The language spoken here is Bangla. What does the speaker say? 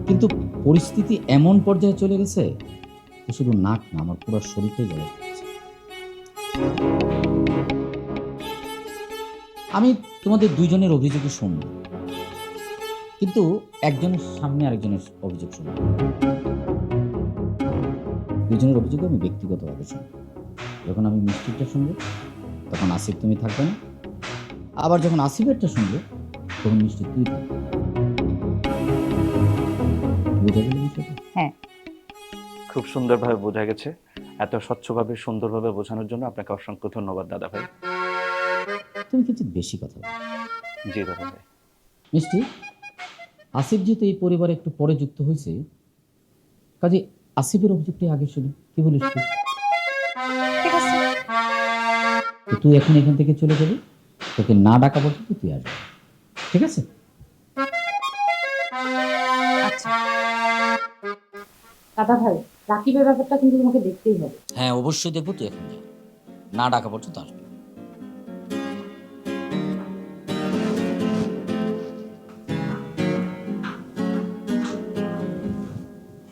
কিন্তু পরিস্থিতি এমন পর্যায়ে চলে গেছে যে শুধু নাক না, আমার পুরো শরীরটাই জ্বলে যাচ্ছে। আমি তোমাদের দুইজনের অভিযোগই শুনব, কিন্তু একজনের সামনে আরেকজনের অভিযোগ শুনব। দুজনের অভিযোগ আমি ব্যক্তিগতভাবে শুনব। যখন আমি মিষ্টিরটা শুনবো তখন আসিফ তুমি থাকবে না, আবার যখন আসিফেরটা শুনবো তখন মিষ্টি তুই থাকবে। বুঝা গেল বিষয়টা? হ্যাঁ। খুব সুন্দরভাবে বোঝা গেছে। এত স্বচ্ছভাবে সুন্দরভাবে বোঝানোর জন্য আপনাকে অসংখ্য ধন্যবাদ দাদা ভাই। তুমি কিন্তু বেশি কথা বলো। জি দাদা ভাই। মিষ্টি, আসিফ যেহেতু এই পরিবারে একটু পরে যুক্ত হয়েছে, কাজে আসিফের অভিযোগটাই আগে শুনি। কি বলিস তুই? ঠিক আছে। তো তুই এখন এখান থেকে চলে যাবি, তোকে না ডাকা পর্যন্ত তুই আসবি, ঠিক আছে? আচ্ছা দাদা ভাই, রাকিবের ব্যাপারটা কিন্তু তোমাকে দেখতেই হবে। হ্যাঁ, অবশ্যই দেখবো। তুই এখন যা, না ডাকা পর্যন্ত আসবি।